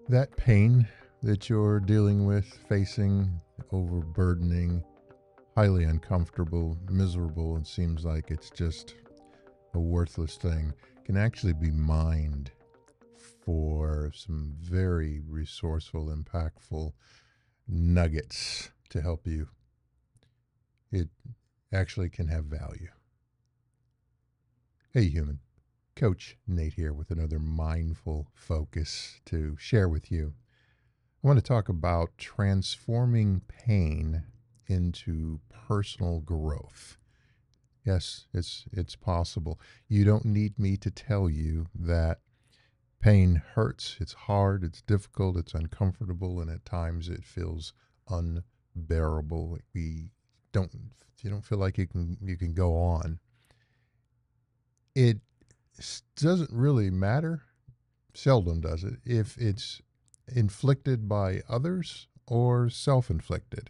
That pain that you're dealing with, facing, overburdening, highly uncomfortable, miserable, and seems like it's just a worthless thing, can actually be mined for some very resourceful, impactful nuggets to help you. It actually can have value. Hey, human. Coach Nate here with another mindful focus to share with you. I want to talk about transforming pain into personal growth. Yes, it's possible. You don't need me to tell you that pain hurts, it's hard, it's difficult, it's uncomfortable, and at times it feels unbearable. We don't you don't feel like you can go on. It doesn't really matter, seldom does it, if it's inflicted by others or self inflicted.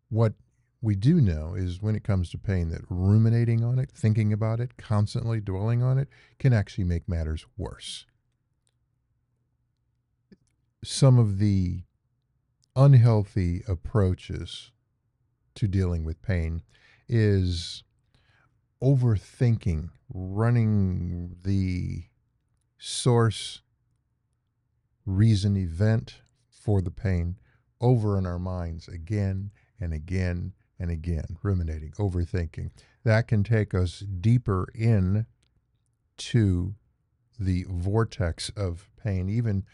What we do know is when it comes to pain, that ruminating on it, thinking about it, constantly dwelling on it, can actually make matters worse. Some of the unhealthy approaches to dealing with pain is overthinking, running the source, reason, event for the pain over in our minds again and again and again, ruminating, overthinking. That can take us deeper in to the vortex of pain, even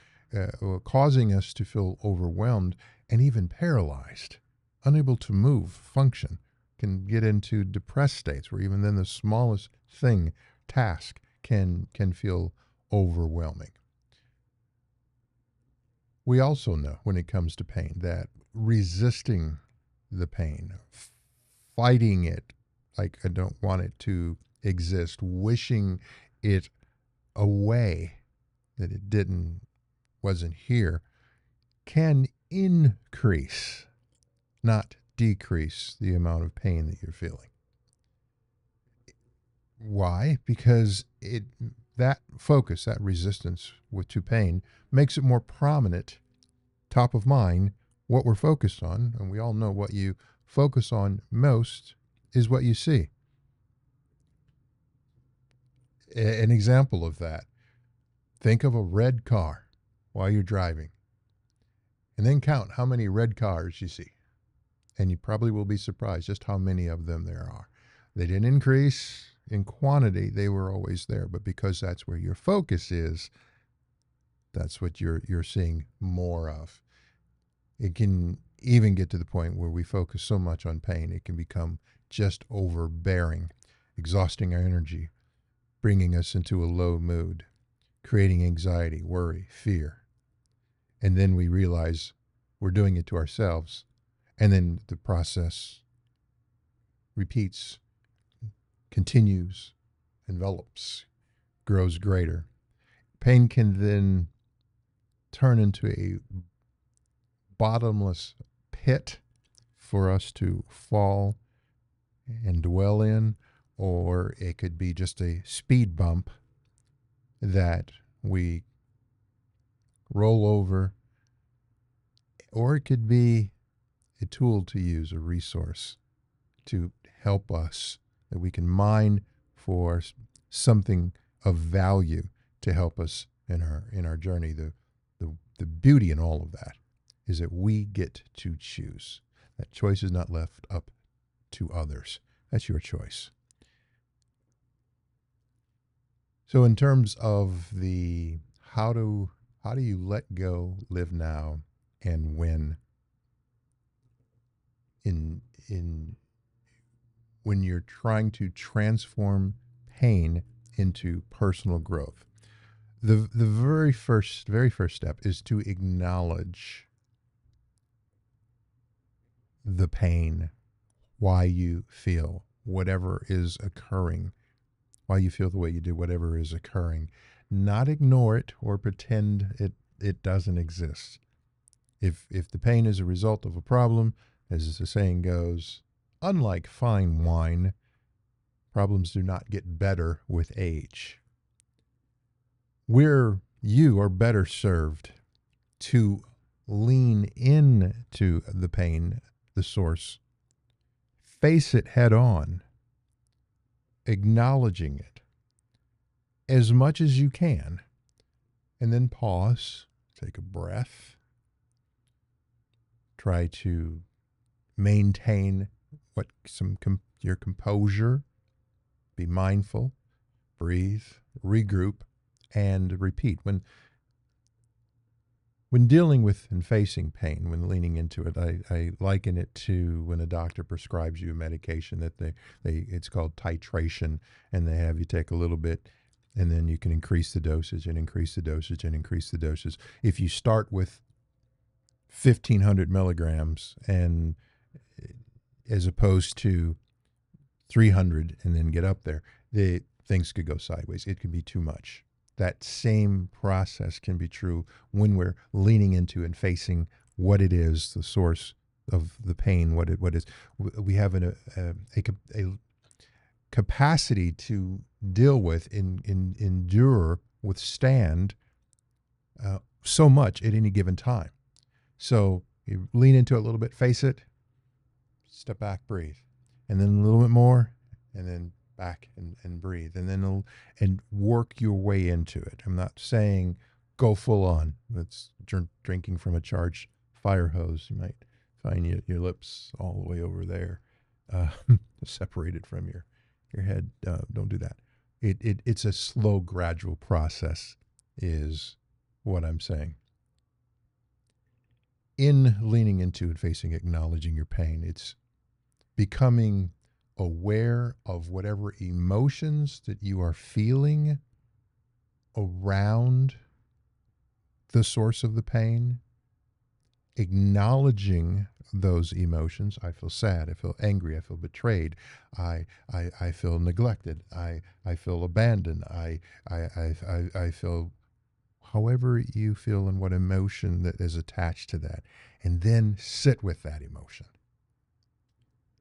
causing us to feel overwhelmed and even paralyzed, unable to move, function. Can get into depressed states where even then the smallest thing, task, can feel overwhelming. We also know when it comes to pain that resisting the pain, fighting it like I don't want it to exist, wishing it away, that it wasn't here, can increase, not decrease the amount of pain that you're feeling. Why? Because that focus, that resistance to pain, makes it more prominent, top of mind, what we're focused on, and we all know what you focus on most is what you see. An example of that: think of a red car while you're driving, and then count how many red cars you see. And you probably will be surprised just how many of them there are. They didn't increase in quantity, they were always there, but because that's where your focus is, that's what you're seeing more of. It can even get to the point where we focus so much on pain, it can become just overbearing, exhausting our energy, bringing us into a low mood, creating anxiety, worry, fear. And then we realize we're doing it to ourselves. And then the process repeats, continues, envelops, grows greater. Pain can then turn into a bottomless pit for us to fall and dwell in, or it could be just a speed bump that we roll over, or it could be a tool to use, a resource to help us that we can mine for something of value to help us in our journey. The beauty in all of that is that we get to choose. That choice is not left up to others. That's your choice. So in terms of the how do you let go, live now, and when in when you're trying to transform pain into personal growth. The very first step is to acknowledge the pain, why you feel whatever is occurring, why you feel the way you do, whatever is occurring. Not ignore it or pretend it doesn't exist. If the pain is a result of a problem, as the saying goes, unlike fine wine, problems do not get better with age. We're You are better served to lean into the pain, the source, face it head on, acknowledging it as much as you can, and then pause, take a breath, try to maintain your composure, be mindful, breathe, regroup, and repeat. When dealing with and facing pain, when leaning into it, I liken it to when a doctor prescribes you a medication that it's called titration, and they have you take a little bit, and then you can increase the dosage and increase the dosage and increase the dosage. If you start with 1,500 milligrams and as opposed to 300 and then get up there, things could go sideways. It could be too much. That same process can be true when we're leaning into and facing what it is, the source of the pain, what is. We have a capacity to deal with, endure, withstand so much at any given time. So you lean into it a little bit, face it, step back, breathe, and then a little bit more, and then back and breathe, and then and work your way into it. I'm not saying go full on. That's drinking from a charged fire hose. You might find your lips all the way over there, separated from your head. Don't do that. It's a slow, gradual process, is what I'm saying. In leaning into and facing, acknowledging your pain, it's becoming aware of whatever emotions that you are feeling around the source of the pain, acknowledging those emotions. I feel sad, I feel angry, I feel betrayed, I feel neglected, I feel abandoned, I feel however you feel and what emotion that is attached to that. And then sit with that emotion.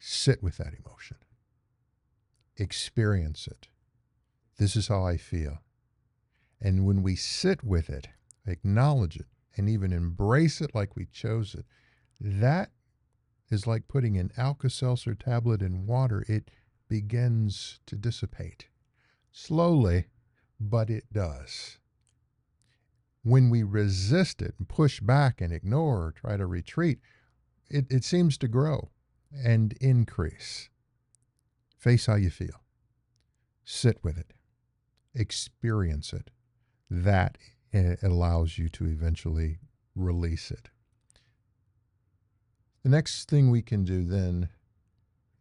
Sit with that emotion. Experience it. This is how I feel. And when we sit with it, acknowledge it, and even embrace it like we chose it, that is like putting an Alka-Seltzer tablet in water. It begins to dissipate. Slowly, but it does. When we resist it and push back and ignore or try to retreat, it seems to grow and increase. Face how you feel. Sit with it. Experience it. That allows you to eventually release it. The next thing we can do then,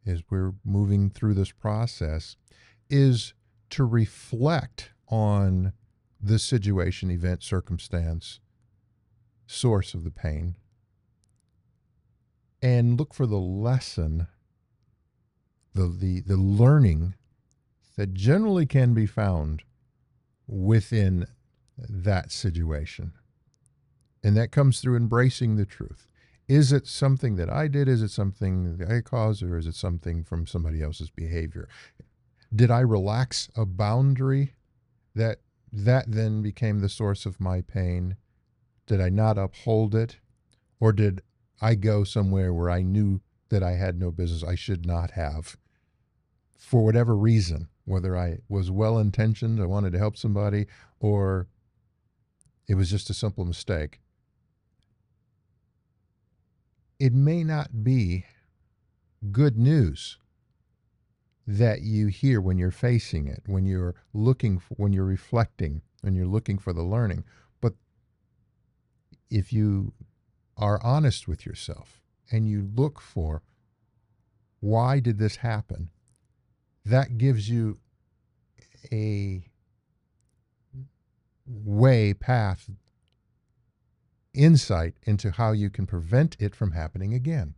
as we're moving through this process, is to reflect on the situation, event, circumstance, source of the pain, and look for the lesson, the learning that generally can be found within that situation. And that comes through embracing the truth. Is it something that I did? Is it something that I caused? Or is it something from somebody else's behavior? Did I relax a boundary that then became the source of my pain? Did I not uphold it? Or did I go somewhere where I knew that I had no business, I should not have, for whatever reason, whether I was well-intentioned, I wanted to help somebody, or it was just a simple mistake? It may not be good news that you hear when you're facing it, when you're when you're reflecting, when you're looking for the learning. But if you are honest with yourself and you look for, why did this happen? That gives you a path, insight into how you can prevent it from happening again.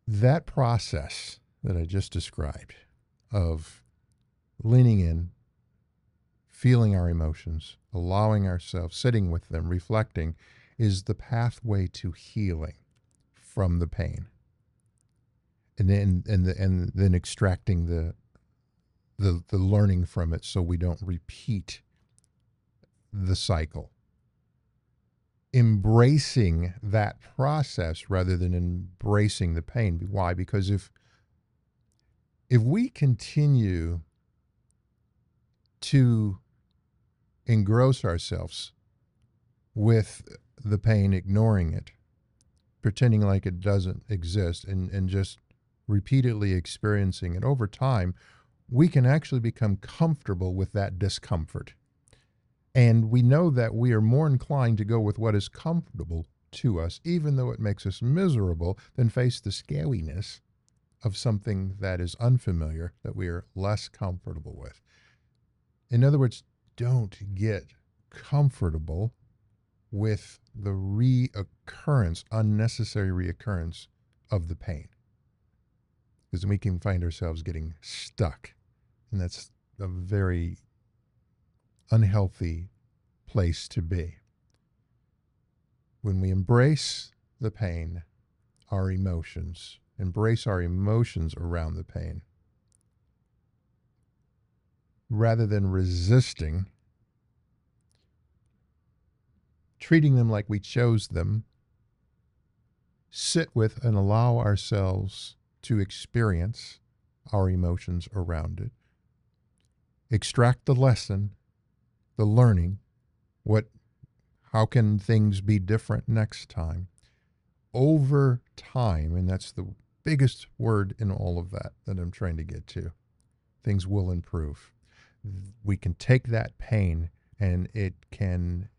That process that I just described of leaning in, feeling our emotions, allowing ourselves, sitting with them, reflecting, is the pathway to healing from the pain. And then extracting the learning from it so we don't repeat the cycle. Embracing that process rather than embracing the pain. Why? Because if we continue to engross ourselves with the pain, ignoring it, pretending like it doesn't exist, and just repeatedly experiencing it over time, we can actually become comfortable with that discomfort. And we know that we are more inclined to go with what is comfortable to us, even though it makes us miserable, than face the scariness of something that is unfamiliar, that we are less comfortable with. In other words, don't get comfortable with the unnecessary reoccurrence of the pain. Because we can find ourselves getting stuck. And that's a very unhealthy place to be. When we embrace the pain, embrace our emotions around the pain, rather than resisting, treating them like we chose them, sit with and allow ourselves to experience our emotions around it, extract the lesson, the learning, how can things be different next time? Over time, and that's the biggest word in all of that I'm trying to get to, things will improve. We can take that pain and it can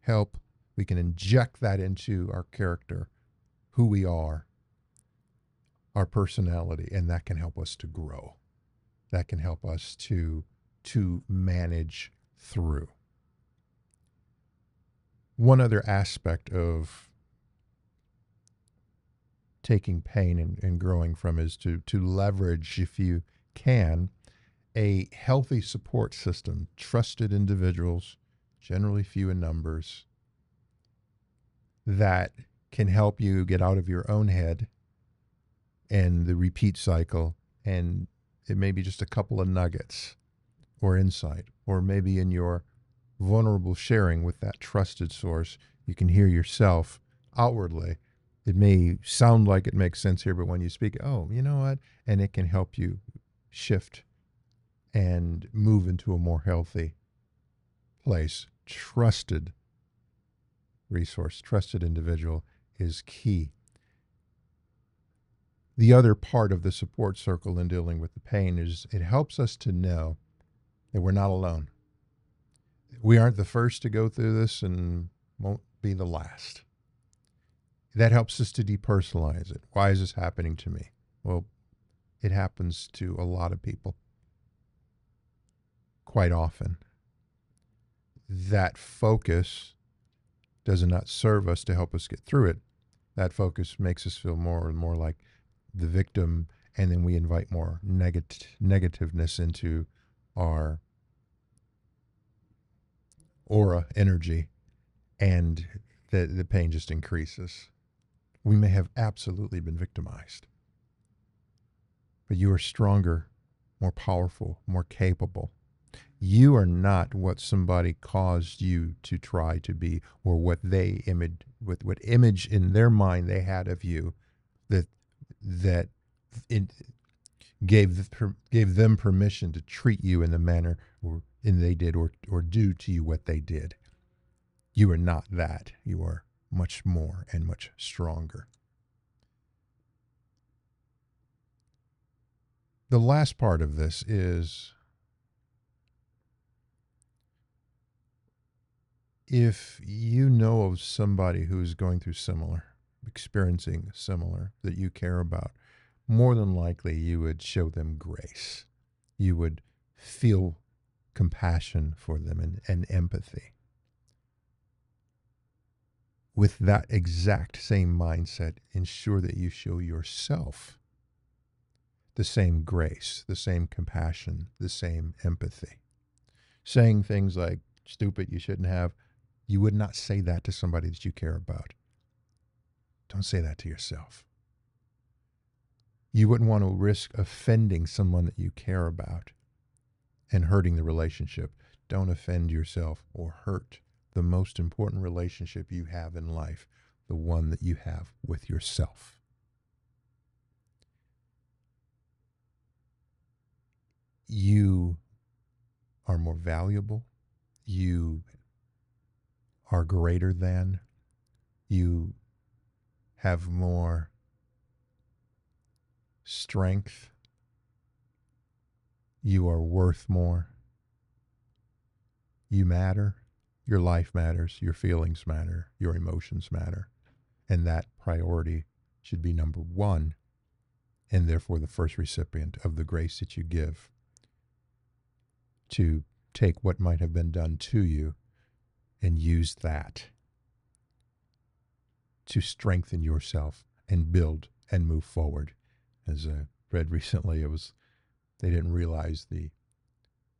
help, we can inject that into our character, who we are, our personality, and that can help us to grow. That can help us to manage through. One other aspect of taking pain and growing from is to leverage, if you can, a healthy support system, trusted individuals, generally few in numbers, that can help you get out of your own head and the repeat cycle. And it may be just a couple of nuggets or insight, or maybe in your vulnerable sharing with that trusted source, you can hear yourself outwardly. It may sound like it makes sense here, but when you speak, oh, you know what? And it can help you shift and move into a more healthy place. Trusted resource, trusted individual is key. The other part of the support circle in dealing with the pain is it helps us to know that we're not alone. We aren't the first to go through this and won't be the last. That helps us to depersonalize it. Why is this happening to me? Well, it happens to a lot of people quite often. That focus does not serve us to help us get through it. That focus makes us feel more and more like the victim, and then we invite more negativeness into our aura energy, and the pain just increases. We may have absolutely been victimized, but you are stronger, more powerful, more capable. You are not what somebody caused you to try to be, or what what image in their mind they had of you that it gave them permission to treat you in the manner they did, or do to you what they did. You are not that. You are much more and much stronger. The last part of this is, if you know of somebody who's going through similar, experiencing similar, that you care about, more than likely you would show them grace. You would feel compassion for them and empathy. With that exact same mindset, ensure that you show yourself the same grace, the same compassion, the same empathy. Saying things like, stupid, you shouldn't have, you would not say that to somebody that you care about. Don't say that to yourself. You wouldn't want to risk offending someone that you care about. and hurting the relationship. Don't offend yourself or hurt the most important relationship you have in life, the one that you have with yourself. You are more valuable. You are greater than. You have more strength. You are worth more. You matter. Your life matters. Your feelings matter. Your emotions matter. And that priority should be number one, and therefore the first recipient of the grace that you give to take what might have been done to you and use that to strengthen yourself and build and move forward. As I read recently, they didn't realize the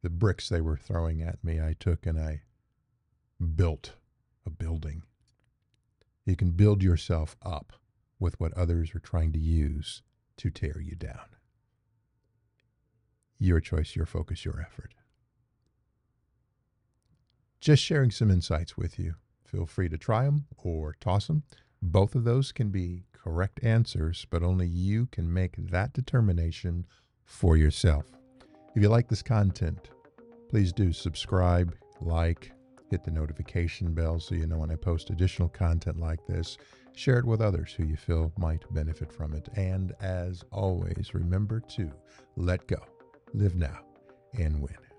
bricks they were throwing at me. I took and I built a building. You can build yourself up with what others are trying to use to tear you down. Your choice, your focus, your effort. Just sharing some insights with you. Feel free to try them or toss them. Both of those can be correct answers, but only you can make that determination for yourself. If you like this content, please do subscribe, like, hit the notification bell so you know when I post additional content like this. Share it with others who you feel might benefit from it. And as always, remember to let go, live now, and win.